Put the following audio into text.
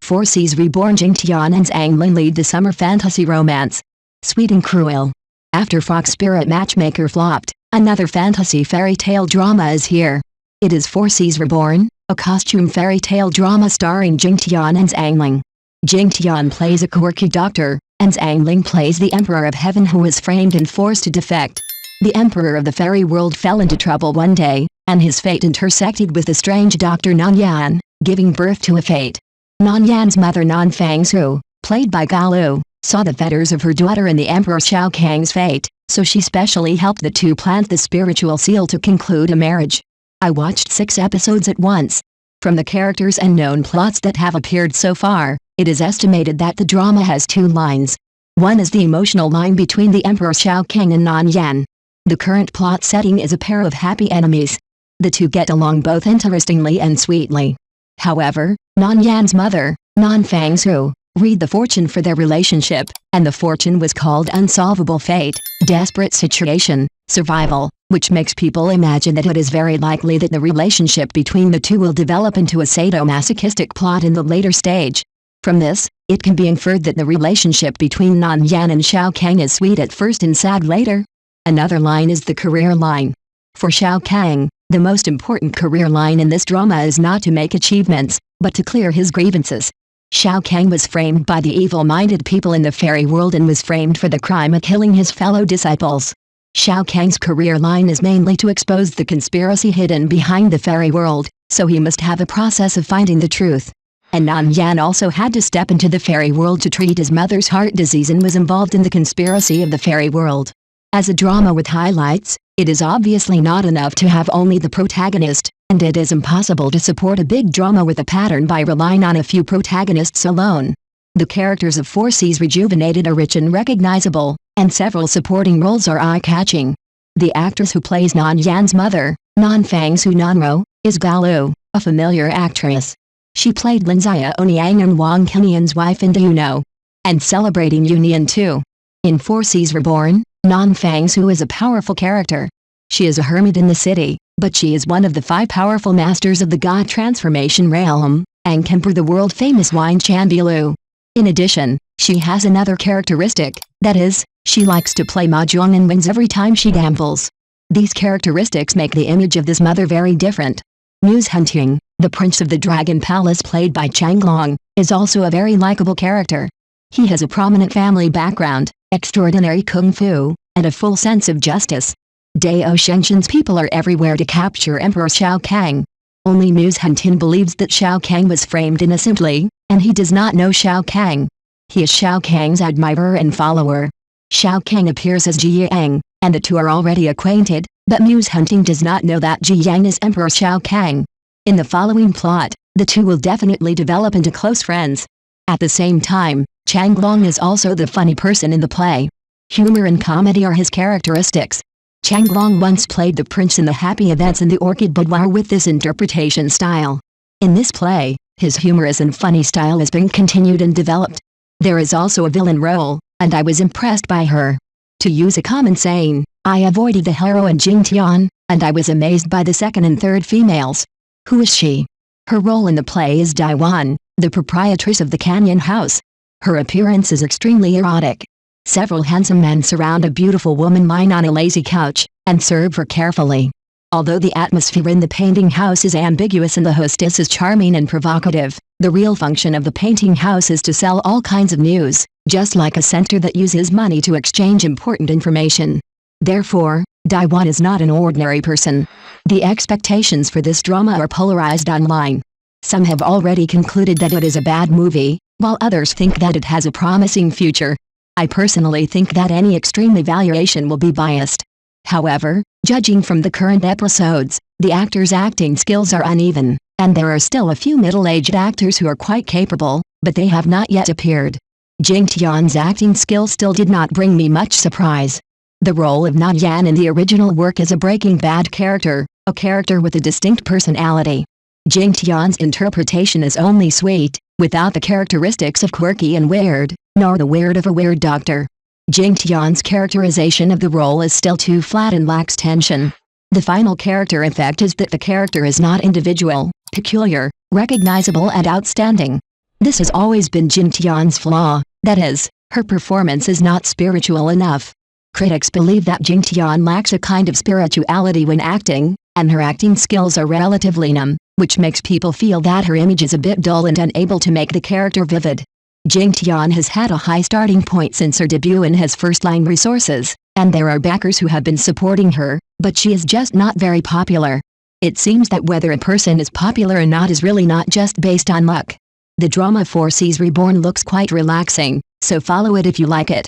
4C's reborn Jing, Tian and Zhang lead the summer fantasy romance. Sweet and cruel. After Fox Spirit Matchmaker flopped, another fantasy fairy tale drama is here. It is 4C's Reborn, a costume fairy tale drama starring Jing, Tian and Zhang. Jing Tian plays a quirky doctor, and Zhang plays the Emperor of Heaven who is framed and forced to defect. The Emperor of the fairy world fell into trouble one day, and his fate intersected with the strange Dr. Nan, giving birth to a fate. Nanyan's mother Nan Fangsu, played by Galu, saw the fetters of her daughter in the Emperor Xiao Kang's fate, so she specially helped the two plant the spiritual seal to conclude a marriage. I watched 6 episodes at once. From the characters and known plots that have appeared so far, it is estimated that the drama has 2 lines. One is the emotional line between the Emperor Xiao Kang and Nanyan. The current plot setting is a pair of happy enemies. The two get along both interestingly and sweetly. However, Nanyan's mother, Nan Fangsu, read the fortune for their relationship, and the fortune was called unsolvable fate, desperate situation, survival, which makes people imagine that it is very likely that the relationship between the two will develop into a sadomasochistic plot in the later stage. From this, it can be inferred that the relationship between Nanyan and Xiao Kang is sweet at first and sad later. Another line is the career line. For Xiao Kang, the most important career line in this drama is not to make achievements, but to clear his grievances. Xiao Kang was framed by the evil-minded people in the fairy world and was framed for the crime of killing his fellow disciples. Xiao Kang's career line is mainly to expose the conspiracy hidden behind the fairy world, so he must have a process of finding the truth. And Nanyan also had to step into the fairy world to treat his mother's heart disease and was involved in the conspiracy of the fairy world. As a drama with highlights, it is obviously not enough to have only the protagonist, and it is impossible to support a big drama with a pattern by relying on a few protagonists alone. The characters of 4C's Rejuvenated are rich and recognizable, and several supporting roles are eye-catching. The actress who plays Nanyan's mother, Nan Fangsu Nanro, is Galu, a familiar actress. She played Lin Xia Oniang and Wang Qinian's wife in the and Celebrating Union 2. In 4C's Reborn, Nan Fangsu is a powerful character. She is a hermit in the city, but she is one of the 5 powerful masters of the God Transformation realm, and can brew the world-famous wine Chandilu. In addition, she has another characteristic, that is, she likes to play mahjong and wins every time she gambles. These characteristics make the image of this mother very different. Muse Hunting, the Prince of the Dragon Palace played by Changlong, is also a very likable character. He has a prominent family background, extraordinary kung fu, and a full sense of justice. Dao Shenshin's people are everywhere to capture Emperor Xiao Kang. Only Muse Hunting believes that Xiao Kang was framed innocently, and he does not know Xiao Kang. He is Xiao Kang's admirer and follower. Xiao Kang appears as Ji Yang, and the two are already acquainted, but Muse Hunting does not know that Ji Yang is Emperor Xiao Kang. In the following plot, the two will definitely develop into close friends. At the same time, Changlong is also the funny person in the play. Humor and comedy are his characteristics. Changlong once played the prince in the happy events in the Orchid Boudoir with this interpretation style. In this play, his humorous and funny style has been continued and developed. There is also a villain role, and I was impressed by her. To use a common saying, I avoided the heroine Jing Tian, and I was amazed by the second and third females. Who is she? Her role in the play is Daiwan, the proprietress of the Canyon House. Her appearance is extremely erotic. Several handsome men surround a beautiful woman lying on a lazy couch, and serve her carefully. Although the atmosphere in the painting house is ambiguous and the hostess is charming and provocative, the real function of the painting house is to sell all kinds of news, just like a center that uses money to exchange important information. Therefore, Daiwan is not an ordinary person. The expectations for this drama are polarized online. Some have already concluded that it is a bad movie, while others think that it has a promising future. I personally think that any extreme evaluation will be biased. However, judging from the current episodes, the actors' acting skills are uneven, and there are still a few middle-aged actors who are quite capable, but they have not yet appeared. Jing Tian's acting skills still did not bring me much surprise. The role of Nanyan in the original work is a Breaking Bad character, a character with a distinct personality. Jing Tian's interpretation is only sweet, without the characteristics of quirky and weird, nor the weird of a weird doctor. Jing Tian's characterization of the role is still too flat and lacks tension. The final character effect is that the character is not individual, peculiar, recognizable and outstanding. This has always been Jing Tian's flaw, that is, her performance is not spiritual enough. Critics believe that Jing Tian lacks a kind of spirituality when acting, and her acting skills are relatively numb, which makes people feel that her image is a bit dull and unable to make the character vivid. Jing Tian has had a high starting point since her debut and has first-line resources, and there are backers who have been supporting her, but she is just not very popular. It seems that whether a person is popular or not is really not just based on luck. The drama 4C's Reborn looks quite relaxing, so follow it if you like it.